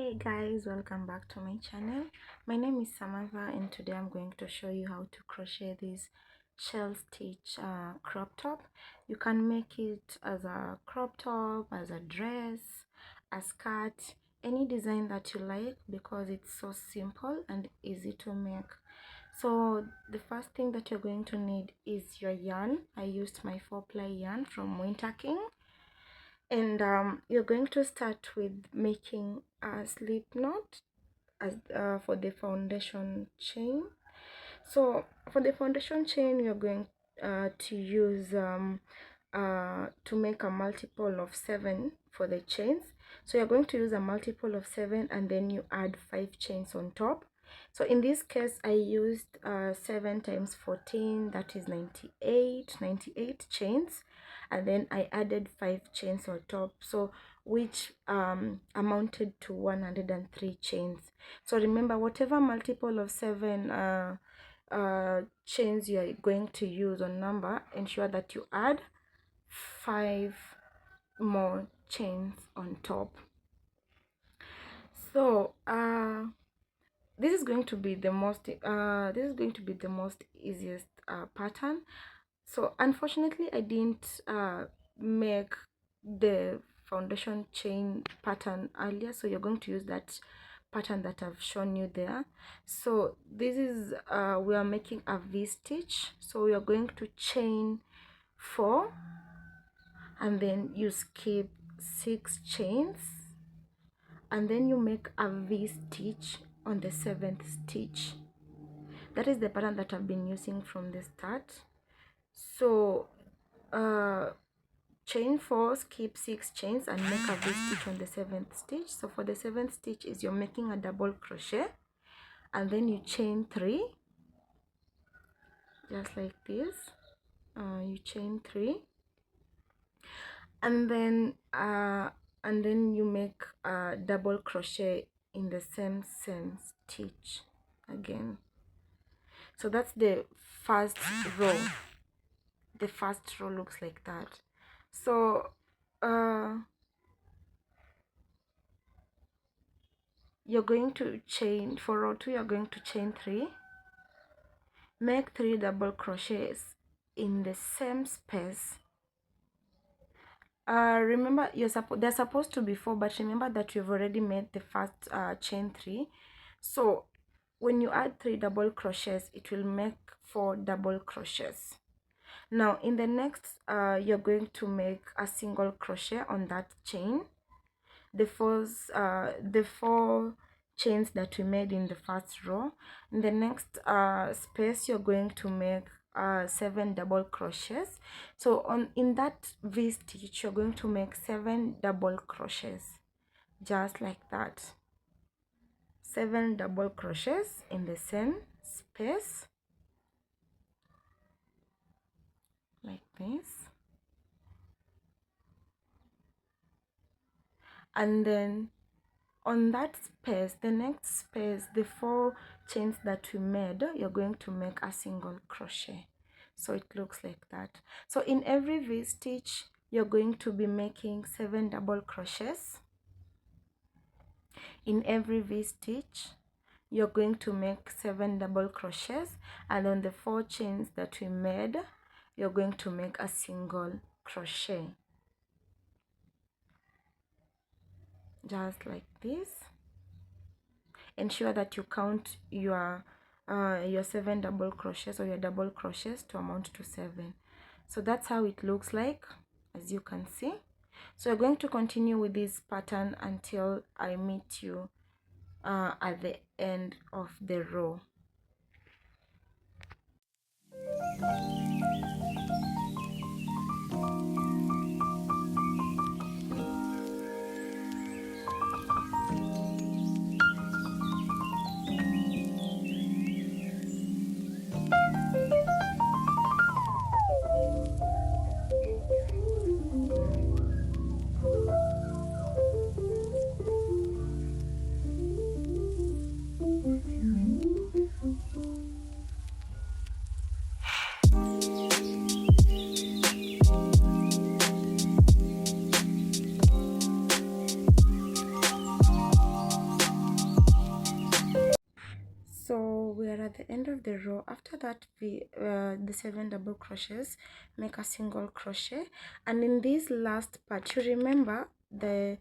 Hey guys, welcome back to my channel. My name is Samantha and today I'm going to show you how to crochet this shell stitch crop top. You can make it as a crop top, as a dress, a skirt, any design that you like because it's so simple and easy to make. So the first thing that you're going to need is your yarn. I used my 4-ply yarn from Winter King. And you're going to start with making a slip knot as for the foundation chain. So for the foundation chain, you're going to use to make a multiple of 7 for the chains. So you're going to use a multiple of 7 and then you add 5 chains on top. So in this case I used 7 times 14, that is 98 chains, and then I added 5 chains on top, so which amounted to 103 chains. So remember, whatever multiple of 7 chains you are going to use on number, ensure that you add 5 more chains on top. So this is going to be the most easiest pattern. So unfortunately I didn't make the foundation chain pattern earlier, so you're going to use that pattern that I've shown you there. So this is we are making a V-stitch, so we are going to chain 4 and then you skip 6 chains and then you make a V-stitch on the 7th stitch. That is the pattern that I've been using from the start. So chain 4, skip 6 chains and make a V-stitch on the 7th stitch. So for the 7th stitch is you're making a double crochet and then you chain 3 just like this. You chain 3 and then you make a double crochet in the same stitch again. So that's the first row. The first row looks like that. So you're going to chain for row 2, you're going to chain 3, make 3 double crochets in the same space. Remember, they're supposed to be 4, but remember that you've already made the first chain 3. So when you add 3 double crochets, it will make 4 double crochets. Now in the next you're going to make a single crochet on that chain. The 4 chains that we made in the first row. In the next space you're going to make 7 double crochets. So in that V-stitch you're going to make 7 double crochets just like that. 7 double crochets in the same space like this. And then on that space, the next space, the 4 chains that we made, you're going to make a single crochet. So it looks like that. So in every V-stitch you're going to be making 7 double crochets. In every V-stitch you're going to make 7 double crochets, and on the 4 chains that we made you're going to make a single crochet just like this. Ensure that you count your 7 double crochets or your double crochets to amount to 7. So that's how it looks like, as you can see. So we're going to continue with this pattern until I meet you at the end of the row. at the end of the row. After that, the 7 double crochets, make a single crochet, and in this last part, you remember the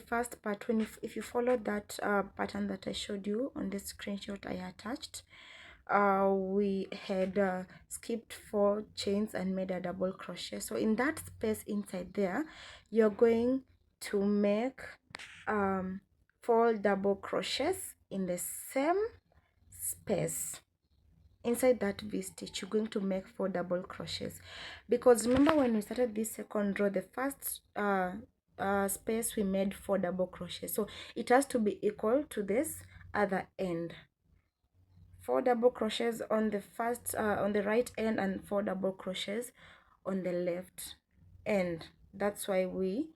first part, when if you follow that pattern that I showed you on the screenshot I attached, we had skipped 4 chains and made a double crochet. So in that space inside there, you're going to make 4 double crochets in the same space. Inside that V-stitch, you're going to make 4 double crochets, because remember when we started this second row, the first space we made 4 double crochets, so it has to be equal to this other end. 4 double crochets on the first on the right end, and 4 double crochets on the left end. That's why we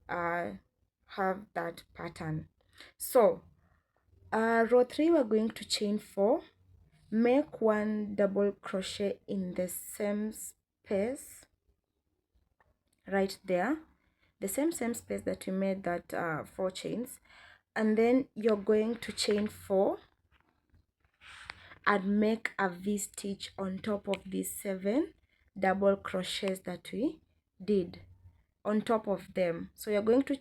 have that pattern. So row 3, we're going to chain 4, make 1 double crochet in the same space right there, the same space that we made that 4 chains, and then you're going to chain 4 and make a V-stitch on top of these 7 double crochets that we did on top of them. So you're going to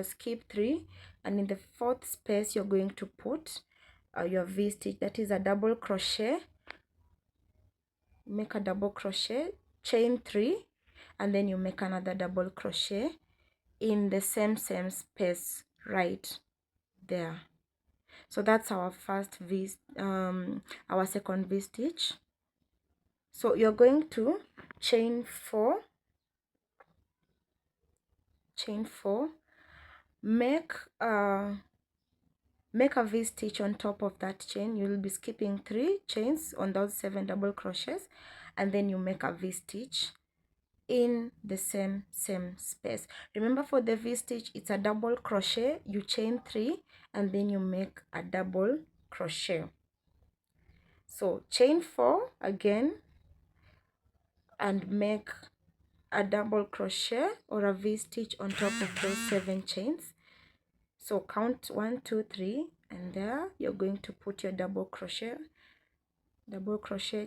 skip 3, and in the 4th space you're going to put your V-stitch, that is a double crochet, make a double crochet, chain 3, and then you make another double crochet in the same space right there. So that's our first our second V-stitch. So you're going to chain 4, make a V-stitch on top of that chain. You'll be skipping 3 chains on those 7 double crochets, and then you make a V-stitch in the same space. Remember, for the V-stitch, it's a double crochet, you chain 3, and then you make a double crochet. So chain 4 again and make a double crochet or a V-stitch on top of those 7 chains. So count 1 2 3, and there you're going to put your double crochet,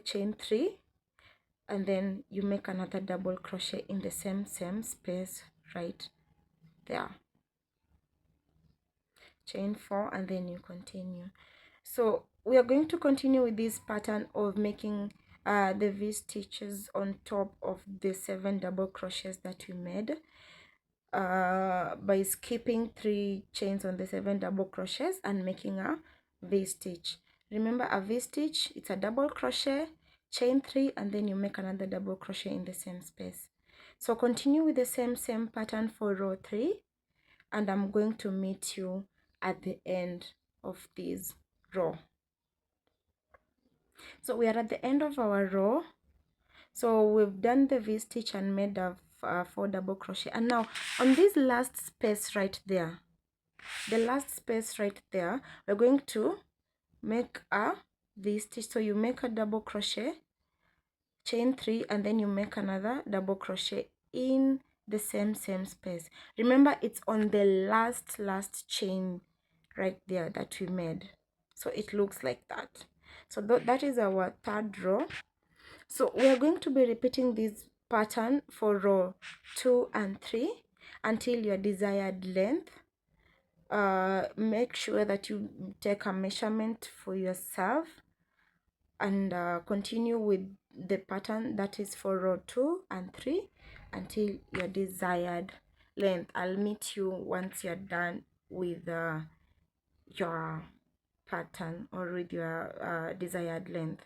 chain 3, and then you make another double crochet in the same space right there, chain 4, and then you continue. So we are going to continue with this pattern of making the V-stitches on top of the 7 double crochets that we made by skipping 3 chains on the 7 double crochets and making a V-stitch. Remember, a V-stitch, it's a double crochet, chain 3, and then you make another double crochet in the same space. So continue with the same pattern for row 3, and I'm going to meet you at the end of this row. So we are at the end of our row. So we've done the V-stitch and made a 4 double crochet, and now on this last space right there, the last space right there, we're going to make a V-stitch. So you make a double crochet, chain 3, and then you make another double crochet in the same space. Remember, it's on the last chain right there that we made, so it looks like that. So that is our 3rd row. So we are going to be repeating this pattern for row 2 and 3 until your desired length. Make sure that you take a measurement for yourself, and continue with the pattern that is for row 2 and 3 until your desired length. I'll meet you once you're done with your pattern or with your desired length.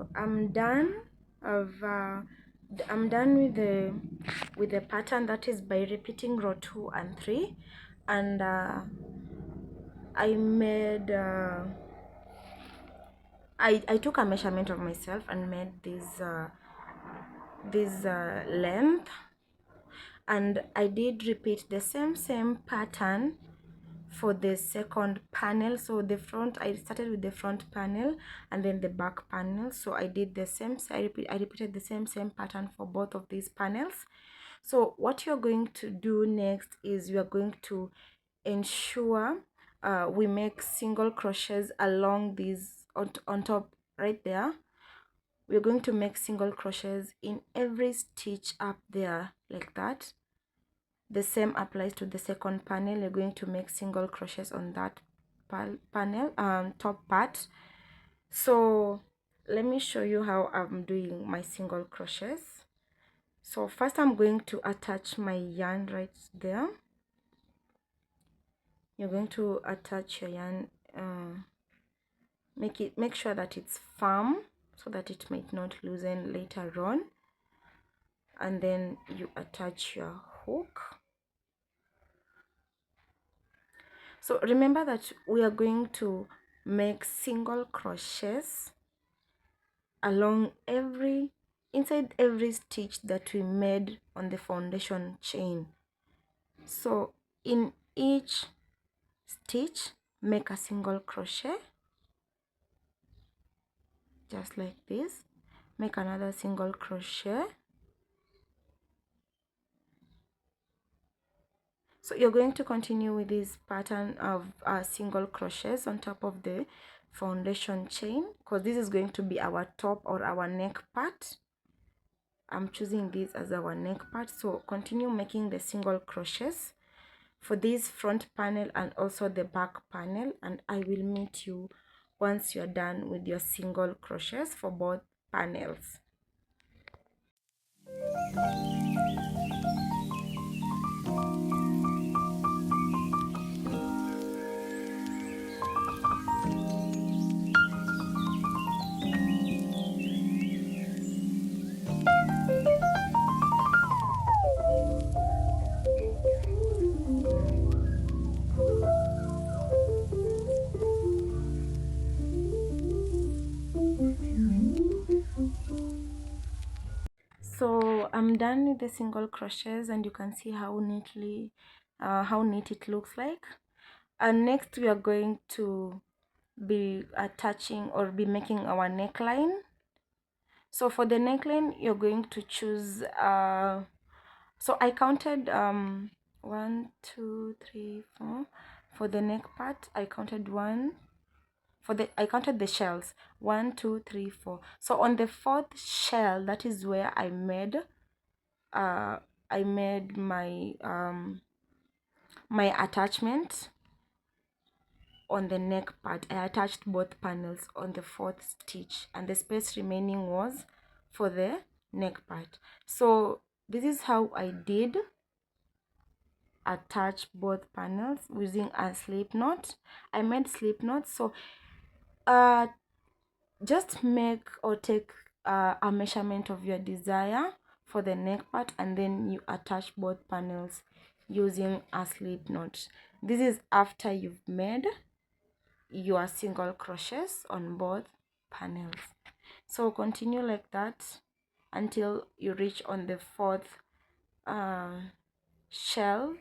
So I'm done with the pattern, that is by repeating row 2 and 3, and I made I took a measurement of myself and made this length, and I did repeat the same pattern for the second panel. So the front, I started with the front panel and then the back panel. So I did the same, I repeated the same pattern for both of these panels. So what you're going to do next is you are going to ensure we make single crochets along these on top right there. We're going to make single crochets in every stitch up there, like that. The same applies to the second panel. You're going to make single crochets on that panel top part. So let me show you how I'm doing my single crochets. So first I'm going to attach my yarn right there. You're going to attach your yarn, make sure that it's firm so that it might not loosen later on, and then you attach your hook. So remember that we are going to make single crochets along inside every stitch that we made on the foundation chain. So in each stitch, make a single crochet, just like this. Make another single crochet. So you're going to continue with this pattern of single crochets on top of the foundation chain, because this is going to be our top or our neck part. I'm choosing this as our neck part. So continue making the single crochets for this front panel and also the back panel, and I will meet you once you're done with your single crochets for both panels. So I'm done with the single crochets, and you can see how neatly how neat it looks like. And next we are going to be attaching or be making our neckline. So for the neckline, you're going to choose so I counted 1 2 3 4 for the neck part. I counted I counted the shells, 1 2 3 4. So on the fourth shell, that is where I made my my attachment on the neck part. I attached both panels on the fourth stitch, and the space remaining was for the neck part. So this is how I did attach both panels using a slip knot. I made slip knots. So just make or take a measurement of your desire for the neck part, and then you attach both panels using a slip knot. This is after you've made your single crochets on both panels. So continue like that until you reach on the fourth shell,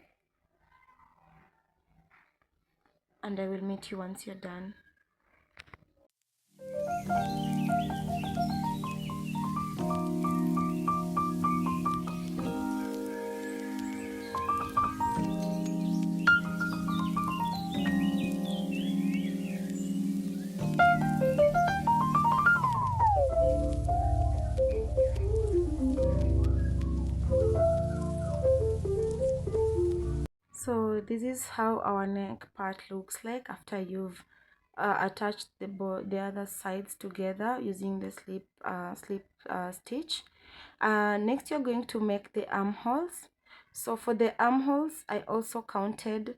and I will meet you once you're done. So this is how our neck part looks like after you've attached the other sides together using the slip stitch. Next you're going to make the armholes. So for the armholes, I also counted,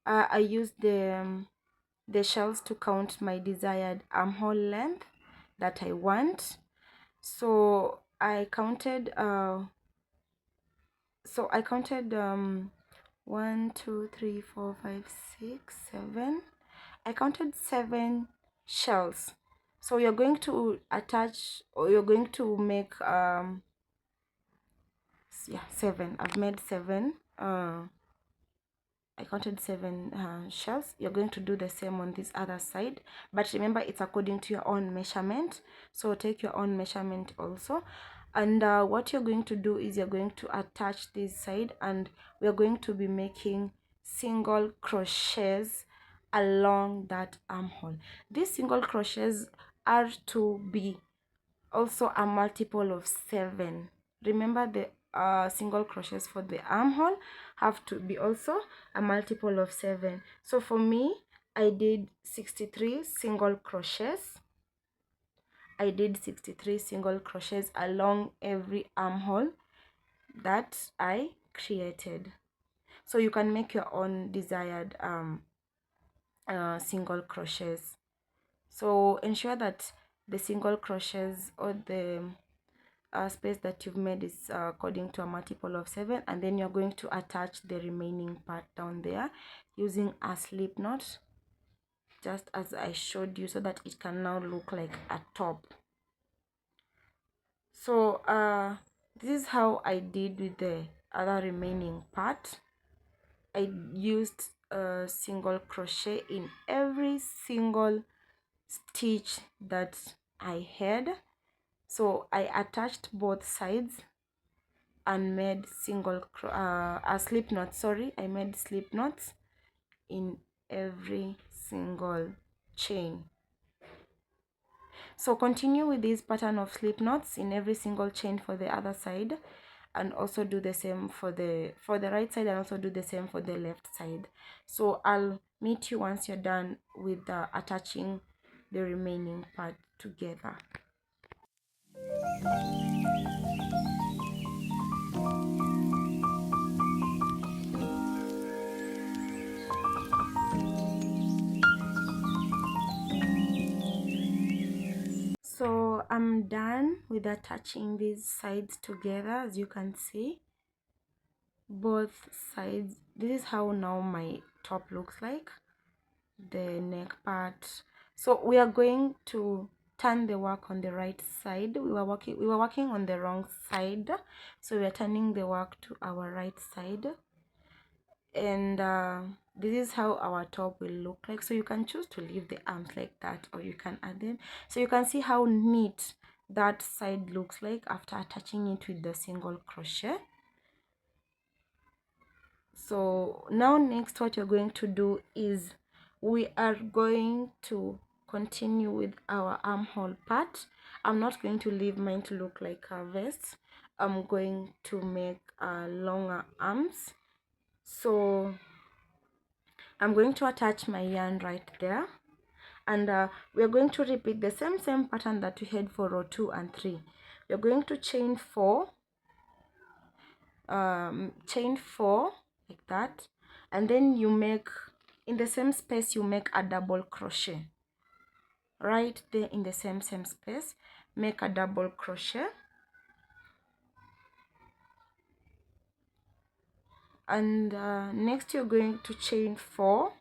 I used the shells to count my desired armhole length that I want. So I counted 1 2 3 4 5 6 7. I counted 7 shells. So you're going to attach, or you're going to make yeah, 7. I've made 7. I counted 7 shells. You're going to do the same on this other side, but remember it's according to your own measurement. So take your own measurement also. And what you're going to do is you're going to attach this side, and we're going to be making single crochets along that armhole. These single crochets are to be also a multiple of 7. Remember, the single crochets for the armhole have to be also a multiple of 7. So for me, I did 63 single crochets. I did 63 single crochets along every armhole that I created. So you can make your own desired single crochets. So ensure that the single crochets, or the space that you've made, is according to a multiple of 7, and then you're going to attach the remaining part down there using a slip knot, just as I showed you, so that it can now look like a top. So this is how I did with the other remaining part. I used a single crochet in every single stitch that I had. So I attached both sides and made a slip knot. Sorry, I made slip knots in every single chain. So continue with this pattern of slip knots in every single chain for the other side, and also do the same for the right side, and also do the same for the left side. So I'll meet you once you're done with attaching the remaining part together. So I'm done with attaching these sides together. As you can see, both sides, this is how now my top looks like, the neck part. So we are going to turn the work on the right side. We were working on the wrong side, so we are turning the work to our right side, and this is how our top will look like. So you can choose to leave the arms like that, or you can add them. So you can see how neat that side looks like after attaching it with the single crochet. So now next, what you're going to do is we are going to continue with our armhole part. I'm not going to leave mine to look like a vest. I'm going to make longer arms. So I'm going to attach my yarn right there, and we are going to repeat the same pattern that we had for row 2 and 3. We're going to chain 4 like that, and then you make, in the same space, you make a double crochet right there in the same space. Make a double crochet, and next you're going to chain 4,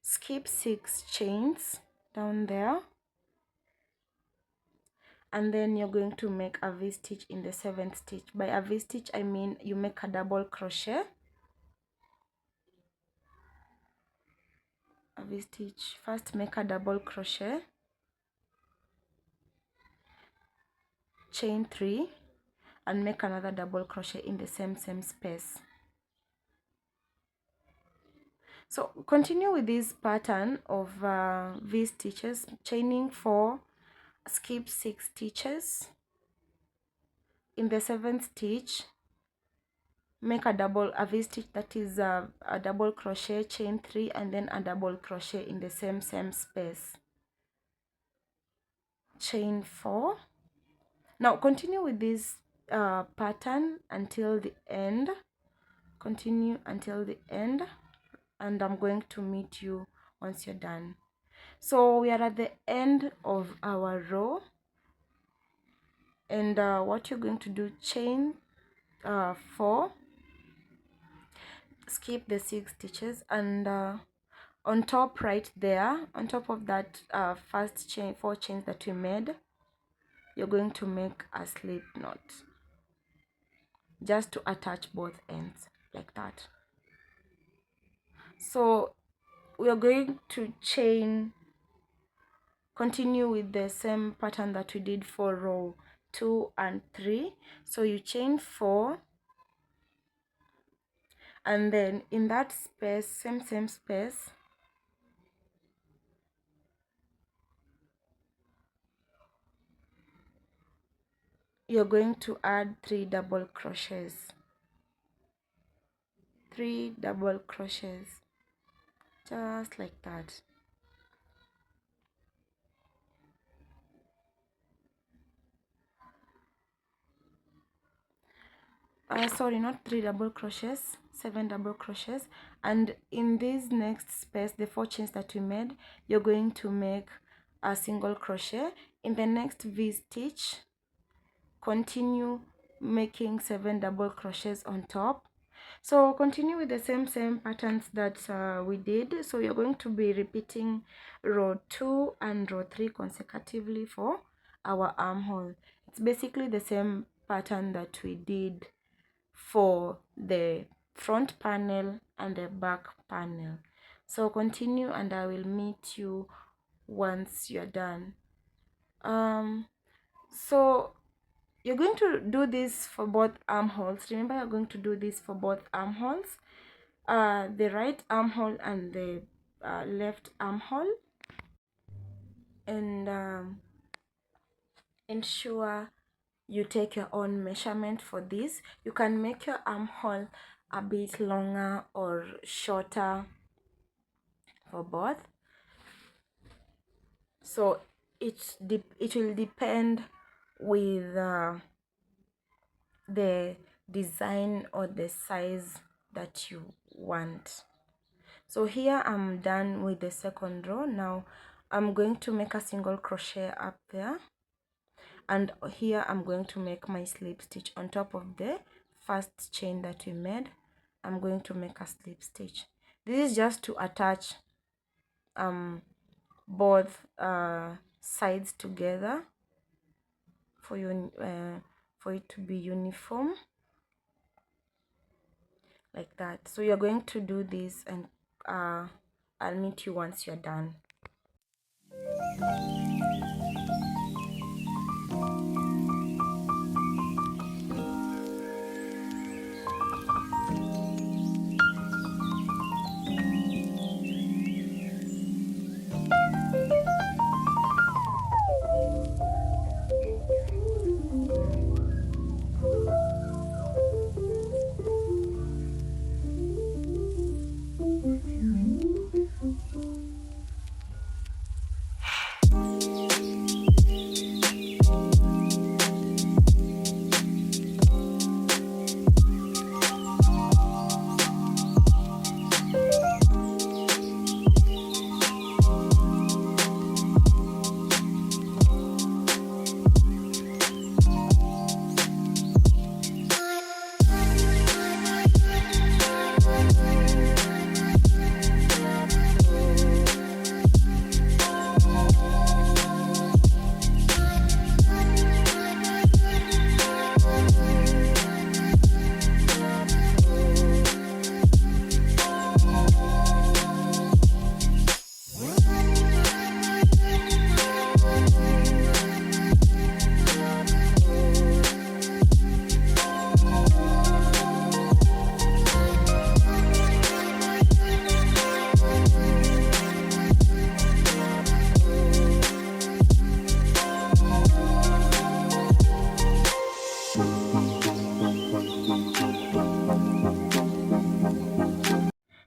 skip 6 chains down there, and then you're going to make a V-stitch in the 7th stitch. By a V-stitch, I mean you make a double crochet, a V-stitch. First make a double crochet, chain 3, and make another double crochet in the same space. So continue with this pattern of V-stitches, chaining 4, skip 6 stitches. In the 7th stitch, make a V-stitch, that is a double crochet, chain 3, and then a double crochet in the same space. Chain 4. Now continue with this pattern until the end. Continue until the end, and I'm going to meet you once you're done. So we are at the end of our row, and what you're going to do, chain 4, skip the 6 stitches, and on top right there, on top of that first chain, 4 chains that we made, you're going to make a slip knot just to attach both ends like that. So we are going to continue with the same pattern that we did for row 2 and 3. So you chain 4, and then in that space, same space, you're going to add 3 double crochets. 3 double crochets, just like that. Sorry, not 3 double crochets, 7 double crochets. And in this next space, the 4 chains that we made, you're going to make a single crochet. In the next V stitch, continue making 7 double crochets on top. So continue with the same patterns that we did. So you're going to be repeating row 2 and row 3 consecutively for our armhole. It's basically the same pattern that we did for the front panel and the back panel. So continue, and I will meet you once you're done. So you're going to do this for both armholes. Remember, you're going to do this for both armholes, the right armhole and the left armhole, and ensure you take your own measurement for this. You can make your armhole a bit longer or shorter for both, so it will depend with the design or the size that you want. So here I'm done with the second row. Now I'm going to make a single crochet up there, and here I'm going to make my slip stitch on top of the first chain that we made. I'm going to make a slip stitch. This is just to attach both sides together for it to be uniform like that. So you're going to do this, and I'll meet you once you're done.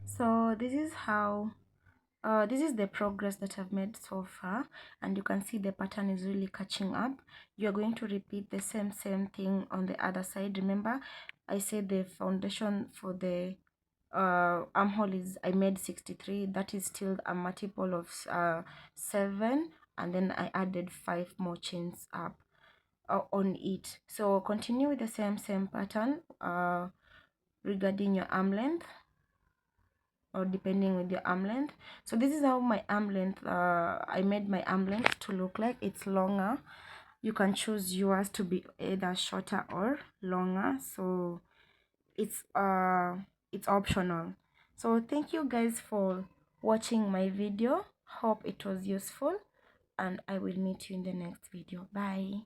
So this is how this is the progress that I've made so far, and you can see the pattern is really catching up. You're going to repeat the same thing on the other side. Remember, I said the foundation for the armhole is, I made 63. That is still a multiple of 7, and then I added 5 more chains up on it. So continue with the same pattern regarding your arm length, or depending with your arm length. So this is how my arm length, I made my arm length to look like. It's longer. You can choose yours to be either shorter or longer, so it's optional. So thank you guys for watching my video. Hope it was useful, and I will meet you in the next video. Bye.